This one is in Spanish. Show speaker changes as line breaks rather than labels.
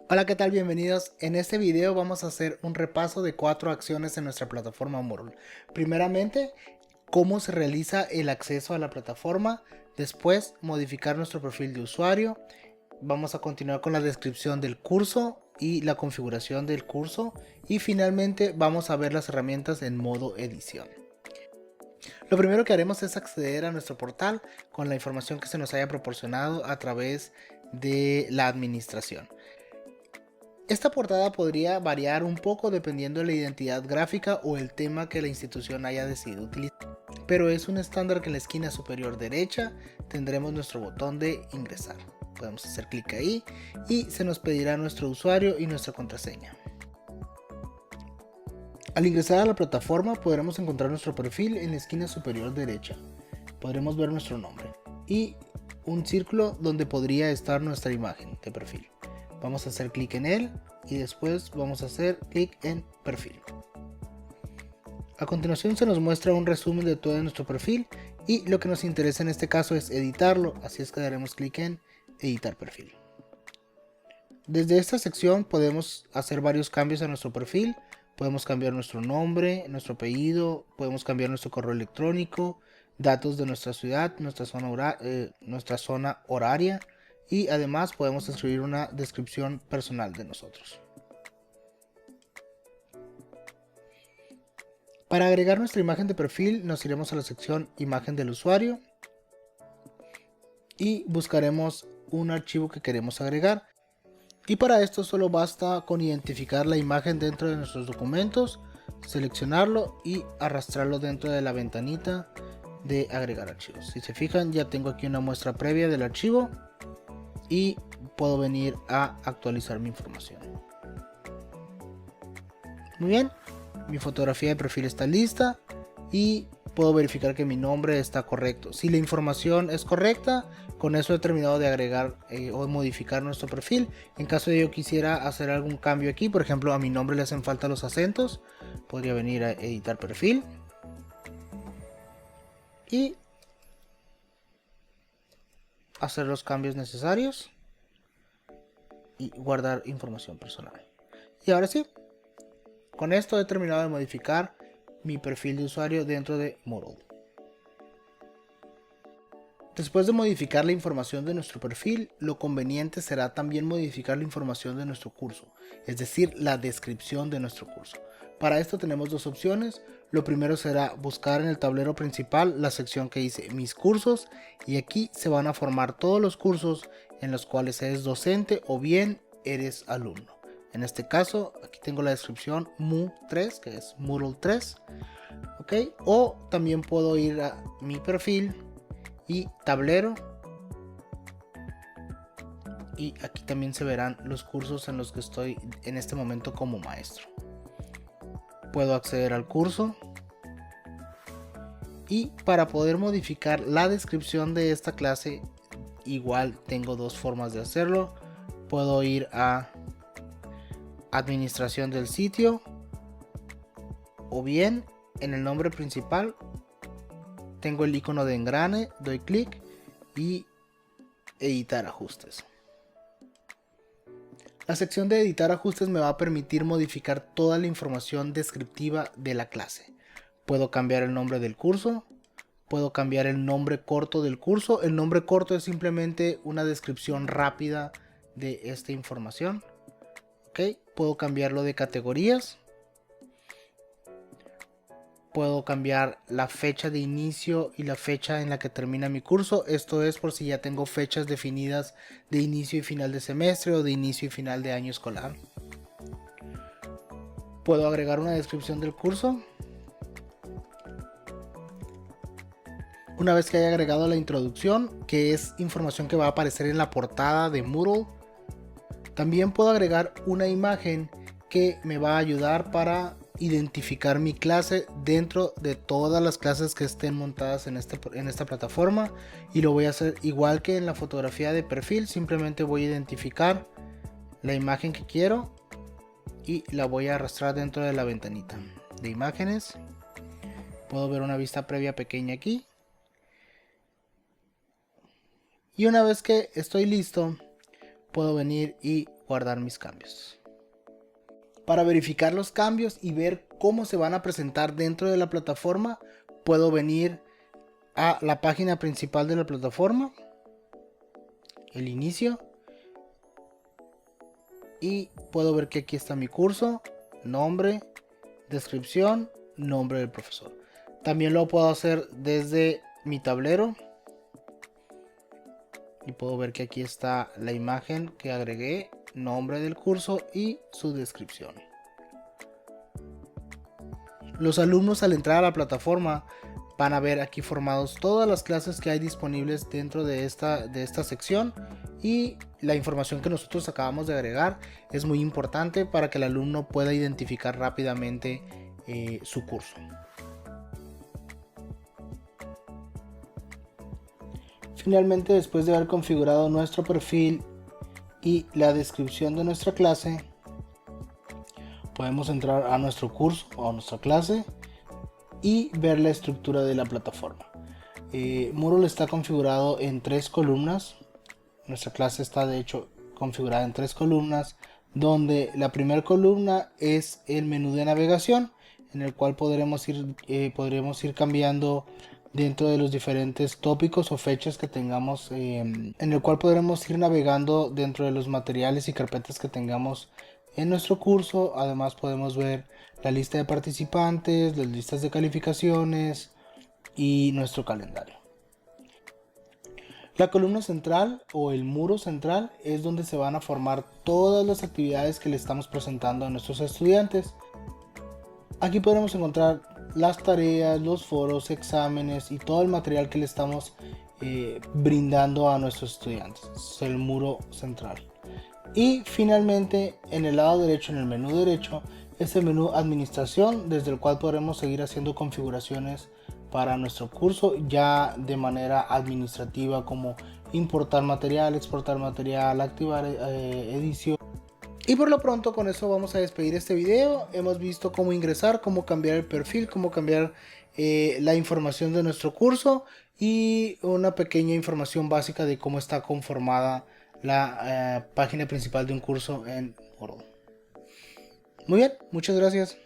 Hola, ¿qué tal? Bienvenidos. En este video vamos a hacer un repaso de 4 acciones en nuestra plataforma Moodle. Primeramente, cómo se realiza el acceso a la plataforma. Después, modificar nuestro perfil de usuario. Vamos a continuar con la descripción del curso y la configuración del curso. Y finalmente vamos a ver las herramientas en modo edición. Lo primero que haremos es acceder a nuestro portal con la información que se nos haya proporcionado a través de la administración. Esta portada podría variar un poco dependiendo de la identidad gráfica o el tema que la institución haya decidido utilizar, pero es un estándar que en la esquina superior derecha tendremos nuestro botón de ingresar. Podemos hacer clic ahí y se nos pedirá nuestro usuario y nuestra contraseña. Al ingresar a la plataforma podremos encontrar nuestro perfil en la esquina superior derecha. Podremos ver nuestro nombre y un círculo donde podría estar nuestra imagen de perfil. Vamos a hacer clic en él y después vamos a hacer clic en perfil. A continuación se nos muestra un resumen de todo nuestro perfil y lo que nos interesa en este caso es editarlo, así es que daremos clic en editar perfil. Desde esta sección podemos hacer varios cambios a nuestro perfil. Podemos cambiar nuestro nombre, nuestro apellido, podemos cambiar nuestro correo electrónico, datos de nuestra ciudad, nuestra zona horaria y además podemos escribir una descripción personal de nosotros. Para agregar nuestra imagen de perfil nos iremos a la sección imagen del usuario y buscaremos un archivo que queremos agregar. Y para esto solo basta con identificar la imagen dentro de nuestros documentos, seleccionarlo y arrastrarlo dentro de la ventanita de agregar archivos. Si se fijan, ya tengo aquí una muestra previa del archivo y puedo venir a actualizar mi información. Muy bien, mi fotografía de perfil está lista y puedo verificar que mi nombre está correcto. Si la información es correcta, con eso he terminado de agregar o modificar nuestro perfil. En caso de yo quisiera hacer algún cambio aquí, por ejemplo a mi nombre le hacen falta los acentos, podría venir a editar perfil y hacer los cambios necesarios y guardar información personal. Y ahora sí, con esto he terminado de modificar mi perfil de usuario dentro de Moodle. Después de modificar la información de nuestro perfil, lo conveniente será también modificar la información de nuestro curso, es decir, la descripción de nuestro curso. Para esto tenemos dos opciones. Lo primero será buscar en el tablero principal la sección que dice mis cursos y aquí se van a formar todos los cursos en los cuales eres docente o bien eres alumno. En este caso, aquí tengo la descripción MU3, que es Moodle 3, ¿ok? O también puedo ir a mi perfil y tablero y aquí también se verán los cursos en los que estoy en este momento como maestro. Puedo acceder al curso y para poder modificar la descripción de esta clase igual tengo dos formas de hacerlo. Puedo ir a administración del sitio o bien en el nombre principal tengo el icono de engrane, doy clic y editar ajustes. La sección de editar ajustes me va a permitir modificar toda la información descriptiva de la clase. Puedo cambiar el nombre del curso, puedo cambiar el nombre corto del curso. El nombre corto es simplemente una descripción rápida de esta información. ¿Ok? Puedo cambiarlo de categorías. Puedo cambiar la fecha de inicio y la fecha en la que termina mi curso. Esto es por si ya tengo fechas definidas de inicio y final de semestre o de inicio y final de año escolar. Puedo agregar una descripción del curso. Una vez que haya agregado la introducción, que es información que va a aparecer en la portada de Moodle, también puedo agregar una imagen que me va a ayudar para identificar mi clase dentro de todas las clases que estén montadas en esta plataforma, y lo voy a hacer igual que en la fotografía de perfil. Simplemente voy a identificar la imagen que quiero y la voy a arrastrar dentro de la ventanita de imágenes. Puedo ver una vista previa pequeña aquí y una vez que estoy listo puedo venir y guardar mis cambios. Para verificar los cambios y ver cómo se van a presentar dentro de la plataforma, puedo venir a la página principal de la plataforma, el inicio, y puedo ver que aquí está mi curso, nombre, descripción, nombre del profesor. También lo puedo hacer desde mi tablero y puedo ver que aquí está la imagen que agregué, nombre del curso y su descripción. Los alumnos al entrar a la plataforma van a ver aquí formados todas las clases que hay disponibles dentro de esta sección, y la información que nosotros acabamos de agregar es muy importante para que el alumno pueda identificar rápidamente su curso. Finalmente, después de haber configurado nuestro perfil y la descripción de nuestra clase, podemos entrar a nuestro curso o a nuestra clase y ver la estructura de la plataforma. Moodle está configurado en 3 columnas. Nuestra clase está de hecho configurada en 3 columnas, donde la primera columna es el menú de navegación, en el cual podremos ir cambiando dentro de los diferentes tópicos o fechas que tengamos, en el cual podremos ir navegando dentro de los materiales y carpetas que tengamos en nuestro curso. Además podemos ver la lista de participantes, las listas de calificaciones y nuestro calendario. La columna central o el muro central es donde se van a formar todas las actividades que le estamos presentando a nuestros estudiantes. Aquí podremos encontrar las tareas, los foros, exámenes y todo el material que le estamos brindando a nuestros estudiantes. Es el muro central. Y finalmente, en el lado derecho, en el menú derecho, es el menú administración, desde el cual podremos seguir haciendo configuraciones para nuestro curso ya de manera administrativa, como importar material, exportar material, activar edición. Y por lo pronto con eso vamos a despedir este video. Hemos visto cómo ingresar, cómo cambiar el perfil, cómo cambiar la información de nuestro curso y una pequeña información básica de cómo está conformada la página principal de un curso en Moodle. Muy bien, muchas gracias.